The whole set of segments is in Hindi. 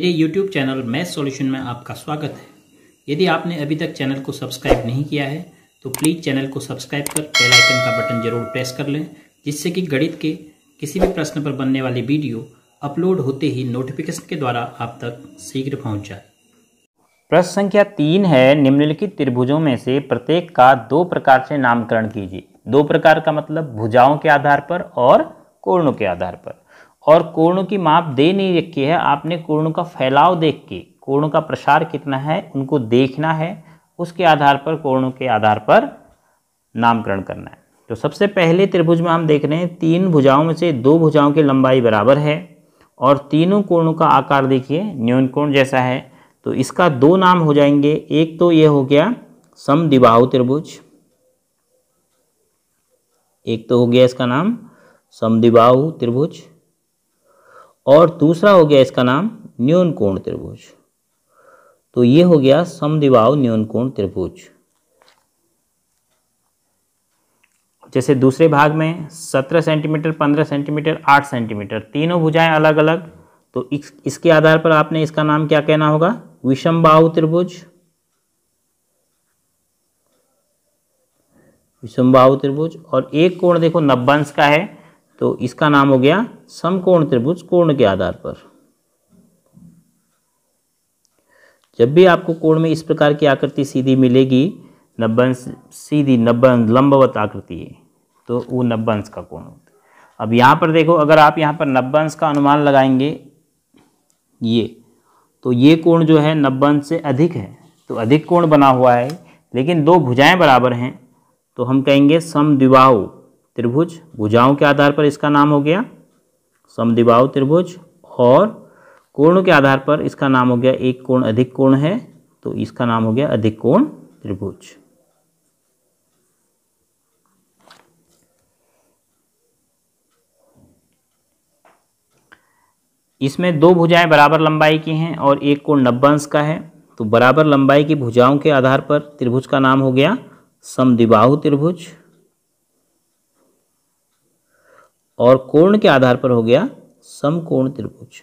मेरे YouTube चैनल मैथ सॉल्यूशन में आपका स्वागत है। यदि आपने अभी तक चैनल को सब्सक्राइब नहीं किया है तो प्लीज़ चैनल को सब्सक्राइब कर बेल आइकन का बटन जरूर प्रेस कर लें, जिससे कि गणित के किसी भी प्रश्न पर बनने वाली वीडियो अपलोड होते ही नोटिफिकेशन के द्वारा आप तक शीघ्र पहुंच जाए। प्रश्न संख्या 3 है, निम्नलिखित त्रिभुजों में से प्रत्येक का दो प्रकार से नामकरण कीजिए। दो प्रकार का मतलब भुजाओं के आधार पर और कोणों के आधार पर। और कोणों की माप दे नहीं रखी है, आपने कोणों का फैलाव देख के कोणों का प्रसार कितना है उनको देखना है, उसके आधार पर कोणों के आधार पर नामकरण करना है। तो सबसे पहले त्रिभुज में हम देख रहे हैं, तीन भुजाओं में से दो भुजाओं की लंबाई बराबर है और तीनों कोणों का आकार देखिए न्यून कोण जैसा है। तो इसका दो नाम हो जाएंगे, एक तो ये हो गया समद्विबाहु त्रिभुज, एक तो हो गया इसका नाम समद्विबाहु त्रिभुज और दूसरा हो गया इसका नाम न्यून कोण त्रिभुज। तो ये हो गया समद्विबाहु न्यून कोण त्रिभुज। जैसे दूसरे भाग में 17 सेंटीमीटर, 15 सेंटीमीटर, 8 सेंटीमीटर, तीनों भुजाएं अलग अलग। तो इसके आधार पर आपने इसका नाम क्या कहना होगा, विषमबाहु त्रिभुज। विषमबाहु त्रिभुज। और एक कोण देखो 90 अंश का है तो इसका नाम हो गया समकोण त्रिभुज, कोण के आधार पर। जब भी आपको कोण में इस प्रकार की आकृति सीधी मिलेगी, 90 अंश सीधी, 90 अंश लंबवत आकृति है, तो वो 90 अंश का कोण होता है। अब यहाँ पर देखो, अगर आप यहाँ पर 90 अंश का अनुमान लगाएंगे ये, तो ये कोण जो है 90 अंश से अधिक है, तो अधिक कोण बना हुआ है, लेकिन दो भुजाएं बराबर हैं, तो हम कहेंगे समद्विबाहु त्रिभुज। भुजाओं के आधार पर इसका नाम हो गया समद्विबाहु त्रिभुज और कोणों के आधार पर इसका नाम हो गया, एक कोण अधिक कोण है तो इसका नाम हो गया अधिक कोण त्रिभुज। इसमें दो भुजाएं बराबर लंबाई की हैं और एक कोण 90 अंश का है, तो बराबर लंबाई की भुजाओं के आधार पर त्रिभुज का नाम हो गया समद्विबाहु त्रिभुज और कोण के आधार पर हो गया समकोण त्रिभुज।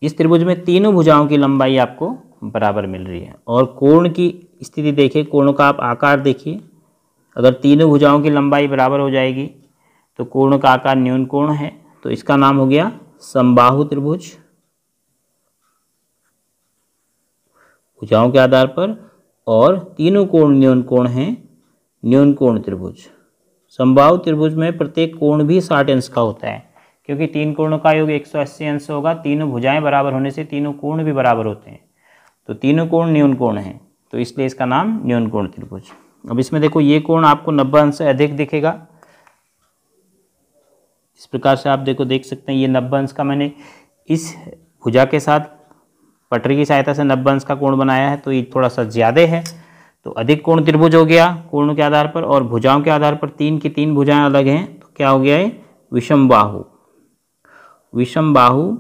इस त्रिभुज में तीनों भुजाओं की लंबाई आपको बराबर मिल रही है और कोण की स्थिति देखिए, कोणों का आप आकार देखिए। अगर तीनों भुजाओं की लंबाई बराबर हो जाएगी तो कोण का आकार न्यून कोण है, तो इसका नाम हो गया समबाहु त्रिभुज। भुजाओं के आधार पर और तीनों कोण न्यून कोण हैं, न्यून कोण त्रिभुज। समबाहु त्रिभुज में प्रत्येक कोण भी 60 अंश का होता है, क्योंकि तीन कोणों का योग 180 अंश होगा। तीनों भुजाएं बराबर होने से तीनों कोण भी बराबर होते हैं, तो तीनों कोण न्यून कोण हैं, तो इसलिए इसका नाम न्यून कोण त्रिभुज। अब इसमें देखो, ये कोण आपको 90 अंश से अधिक दिखेगा। इस प्रकार से आप देख सकते हैं, ये 90 अंश का मैंने इस भुजा के साथ पटरी की सहायता से 90 अंश का कोण बनाया है, तो ये थोड़ा सा ज़्यादा है, तो अधिक कोण त्रिभुज हो गया कोणों के आधार पर। और भुजाओं के आधार पर तीन की तीन भुजाएं अलग हैं, तो क्या हो गया है विषमबाहु, विषमबाहु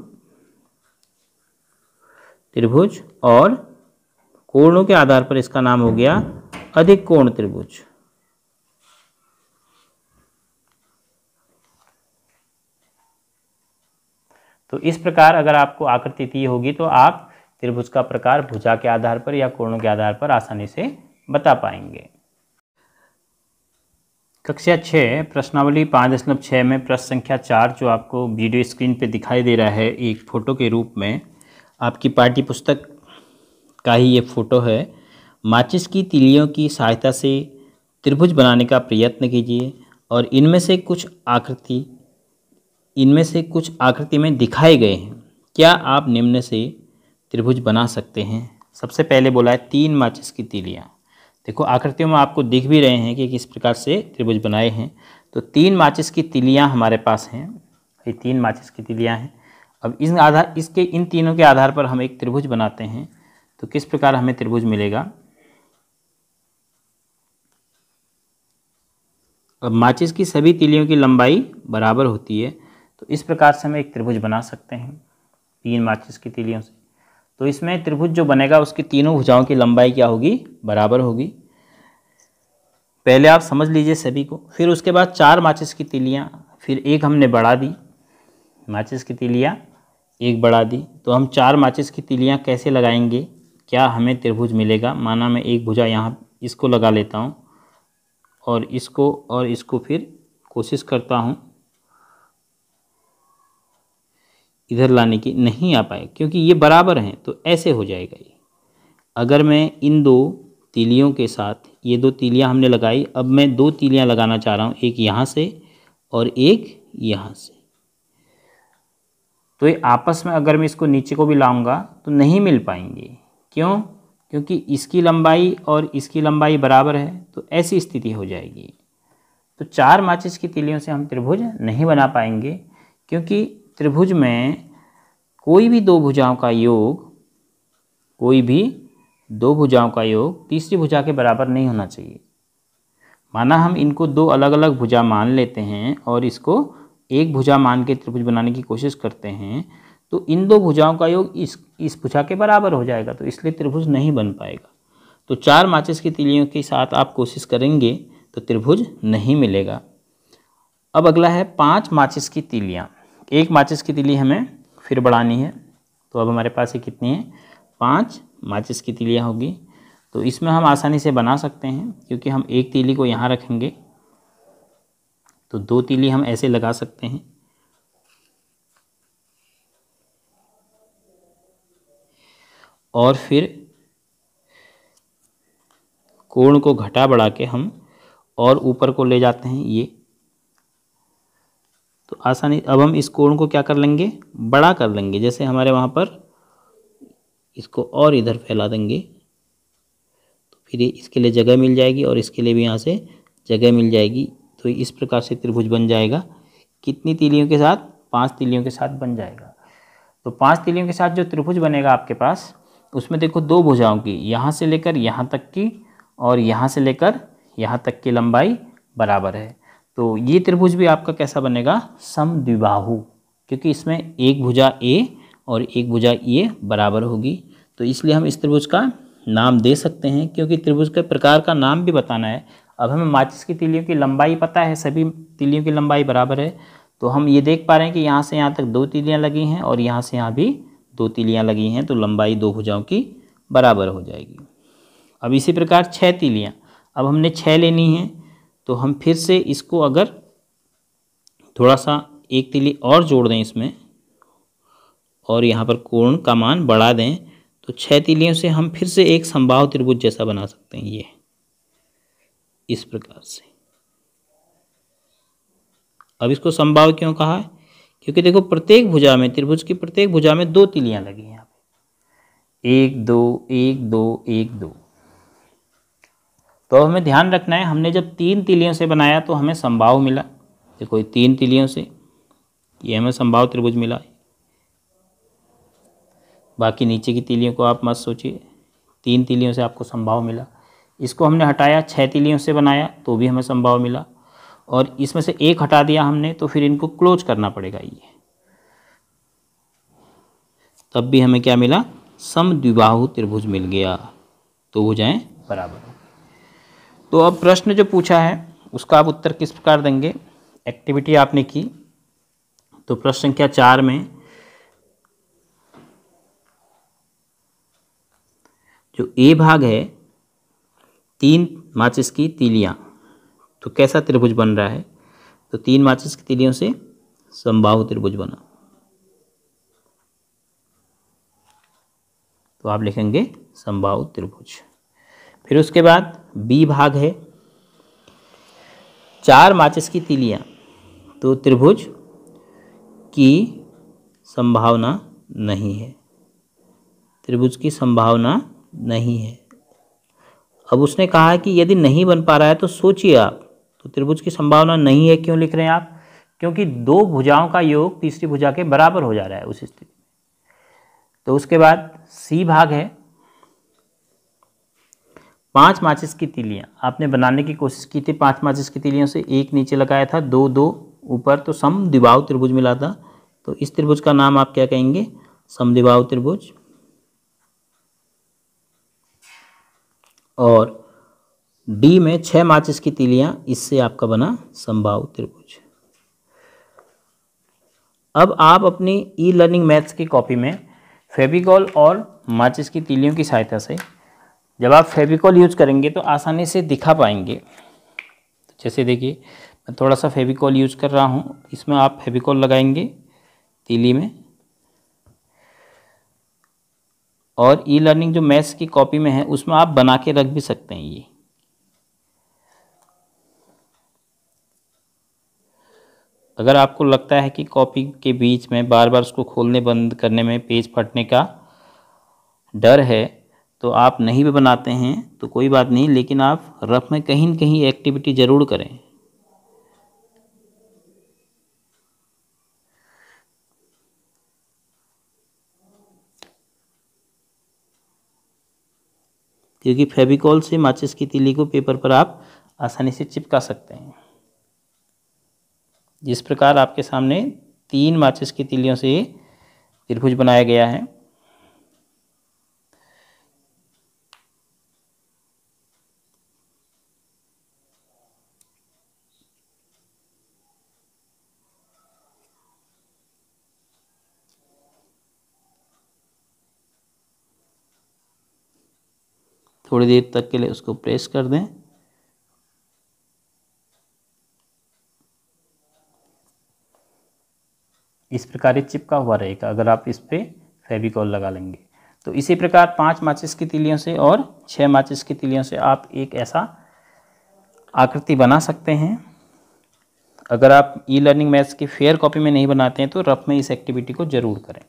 त्रिभुज और कोणों के आधार पर इसका नाम हो गया अधिक कोण त्रिभुज। तो इस प्रकार अगर आपको आकृति दी होगी तो आप त्रिभुज का प्रकार भुजा के आधार पर या कोणों के आधार पर आसानी से बता पाएंगे। कक्षा 6 प्रश्नावली 5.6 में प्रश्न संख्या 4 जो आपको वीडियो स्क्रीन पे दिखाई दे रहा है एक फ़ोटो के रूप में, आपकी पाठ्य पुस्तक का ही ये फ़ोटो है। माचिस की तीलियों की सहायता से त्रिभुज बनाने का प्रयत्न कीजिए और इनमें से कुछ आकृति में दिखाए गए हैं, क्या आप निम्न से त्रिभुज बना सकते हैं। सबसे पहले बोला है 3 माचिस की तीलियाँ। देखो आकृतियों में आपको दिख भी रहे हैं कि किस प्रकार से त्रिभुज बनाए हैं। तो 3 माचिस की तीलियाँ हमारे पास हैं, ये 3 माचिस की तीलियाँ हैं। अब इन तीनों के आधार पर हम एक त्रिभुज बनाते हैं, तो किस प्रकार हमें त्रिभुज मिलेगा। अब माचिस की सभी तीलियों की लंबाई बराबर होती है, तो इस प्रकार से हम एक त्रिभुज बना सकते हैं 3 माचिस की तीलियों से। तो इसमें त्रिभुज जो बनेगा उसकी तीनों भुजाओं की लंबाई क्या होगी, बराबर होगी। पहले आप समझ लीजिए सभी को। फिर उसके बाद 4 माचिस की तीलियाँ, फिर एक हमने बढ़ा दी, माचिस की तीलियाँ एक बढ़ा दी। तो हम 4 माचिस की तीलियाँ कैसे लगाएंगे, क्या हमें त्रिभुज मिलेगा। माना मैं एक भुजा यहाँ इसको लगा लेता हूँ और इसको फिर कोशिश करता हूँ इधर लाने की, नहीं आ पाए क्योंकि ये बराबर हैं, तो ऐसे हो जाएगा ये। अगर मैं इन 2 तीलियों के साथ, ये 2 तीलियाँ हमने लगाई, अब मैं 2 तीलियाँ लगाना चाह रहा हूँ, एक यहाँ से और एक यहाँ से। तो ये आपस में अगर मैं इसको नीचे को भी लाऊंगा तो नहीं मिल पाएंगे। क्यों? क्योंकि इसकी लंबाई और इसकी लंबाई बराबर है, तो ऐसी स्थिति हो जाएगी। तो 4 माचिस की तीलियों से हम त्रिभुज नहीं बना पाएंगे, क्योंकि त्रिभुज में कोई भी 2 भुजाओं का योग तीसरी भुजा के बराबर नहीं होना चाहिए। माना हम इनको 2 अलग अलग भुजा मान लेते हैं और इसको एक भुजा मान के त्रिभुज बनाने की कोशिश करते हैं, तो इन 2 भुजाओं का योग इस भुजा के बराबर हो जाएगा, तो इसलिए त्रिभुज नहीं बन पाएगा। तो 4 माचिस की तीलियों के साथ आप कोशिश करेंगे तो त्रिभुज नहीं मिलेगा। अब अगला है 5 माचिस की तीलियाँ। एक माचिस की तीली हमें फिर बढ़ानी है, तो अब हमारे पास ये कितनी है, 5 माचिस की तीलियाँ होगी। तो इसमें हम आसानी से बना सकते हैं, क्योंकि हम एक तीली को यहाँ रखेंगे तो 2 तीली हम ऐसे लगा सकते हैं। और फिर कोण को घटा बढ़ा के हम और ऊपर को ले जाते हैं ये, तो आसानी। अब हम इस कोण को क्या कर लेंगे, बड़ा कर लेंगे। जैसे हमारे वहाँ पर इसको और इधर फैला देंगे, तो फिर इसके लिए जगह मिल जाएगी और इसके लिए भी यहाँ से जगह मिल जाएगी। तो इस प्रकार से त्रिभुज बन जाएगा। कितनी तीलियों के साथ, 5 तीलियों के साथ बन जाएगा। तो 5 तीलियों के साथ जो त्रिभुज बनेगा आपके पास, उसमें देखो 2 भुजाओं की, यहाँ से लेकर यहाँ तक की और यहाँ से लेकर यहाँ तक की लंबाई बराबर है। तो ये त्रिभुज भी आपका कैसा बनेगा, समद्विबाहु, क्योंकि इसमें एक भुजा ए और एक भुजा ए बराबर होगी। तो इसलिए हम इस त्रिभुज का नाम दे सकते हैं, क्योंकि त्रिभुज के प्रकार का नाम भी बताना है। अब हमें माचिस की तीलियों की लंबाई पता है, सभी तीलियों की लंबाई बराबर है, तो हम ये देख पा रहे हैं कि यहाँ से यहाँ तक 2 तीलियाँ लगी हैं और यहाँ से यहाँ भी 2 तीलियाँ लगी हैं, तो लंबाई 2 भुजाओं की बराबर हो जाएगी। अब इसी प्रकार 6 तीलियाँ, अब हमने 6 लेनी है, तो हम फिर से इसको अगर थोड़ा सा एक तीली और जोड़ दें इसमें और यहाँ पर कोण का मान बढ़ा दें, तो 6 तीलियों से हम फिर से एक समबाहु त्रिभुज जैसा बना सकते हैं, ये इस प्रकार से। अब इसको समबाहु क्यों कहा है, क्योंकि देखो प्रत्येक भुजा में, त्रिभुज की प्रत्येक भुजा में 2 तीलियां लगी हैं यहाँ पे, 1 2 1 2 1 2। तो हमें ध्यान रखना है, हमने जब 3 तीलियों से बनाया तो हमें समबाहु मिला। देखो 3 तीलियों से ये हमें समबाहु त्रिभुज मिला। बाकी नीचे की तीलियों को आप मत सोचिए, 3 तीलियों से आपको समबाहु मिला। इसको हमने हटाया, 6 तीलियों से बनाया तो भी हमें समबाहु मिला, और इसमें से एक हटा दिया हमने, तो फिर इनको क्लोज करना पड़ेगा ये, तब भी हमें क्या मिला, समद्विबाहु त्रिभुज मिल गया। तो भुजाएं बराबर हो। तो अब प्रश्न जो पूछा है उसका आप उत्तर किस प्रकार देंगे। एक्टिविटी आपने की, तो प्रश्न संख्या 4 में जो ए भाग है, 3 माचिस की तीलियाँ, तो कैसा त्रिभुज बन रहा है, तो 3 माचिस की तीलियों से समबाहु त्रिभुज बना। तो आप लिखेंगे समबाहु त्रिभुज। फिर उसके बाद बी भाग है, 4 माचिस की तीलियाँ, तो त्रिभुज की संभावना नहीं है, त्रिभुज की संभावना नहीं है। अब उसने कहा है कि यदि नहीं बन पा रहा है तो सोचिए आप, तो त्रिभुज की संभावना नहीं है क्यों लिख रहे हैं आप, क्योंकि 2 भुजाओं का योग तीसरी भुजा के बराबर हो जा रहा है उस स्थिति में। तो उसके बाद सी भाग है, 5 माचिस की तीलियाँ आपने बनाने की कोशिश की थी, 5 माचिस की तीलियों से एक नीचे लगाया था, 2 2 ऊपर, तो समद्विबाहु त्रिभुज मिला था। तो इस त्रिभुज का नाम आप क्या कहेंगे, समद्विबाहु त्रिभुज। और डी में 6 माचिस की तीलियां, इससे आपका बना समबाहु त्रिभुज। अब आप अपनी ई लर्निंग मैथ्स की कॉपी में फेविकॉल और माचिस की तीलियों की सहायता से जब आप फेविकॉल यूज करेंगे तो आसानी से दिखा पाएंगे। जैसे देखिए मैं थोड़ा सा फेविकॉल यूज कर रहा हूँ, इसमें आप फेविकॉल लगाएंगे तीली में, और ई लर्निंग जो मैथ्स की कॉपी में है उसमें आप बना के रख भी सकते हैं। ये अगर आपको लगता है कि कॉपी के बीच में बार बार उसको खोलने बंद करने में पेज फटने का डर है तो आप नहीं भी बनाते हैं तो कोई बात नहीं, लेकिन आप रफ में कहीं न कहीं एक्टिविटी ज़रूर करें। क्योंकि फेविकॉल से माचिस की तीली को पेपर पर आप आसानी से चिपका सकते हैं। जिस प्रकार आपके सामने 3 माचिस की तीलियों से त्रिभुज बनाया गया है। थोड़ी देर तक के लिए उसको प्रेस कर दें। इस प्रकार ये चिपका हुआ रहेगा अगर आप इस पर फेविकॉल लगा लेंगे। तो इसी प्रकार 5 माचिस की तीलियों से और 6 माचिस की तीलियों से आप एक ऐसा आकृति बना सकते हैं। अगर आप ई लर्निंग मैथ्स की फेयर कॉपी में नहीं बनाते हैं तो रफ में इस एक्टिविटी को ज़रूर करें।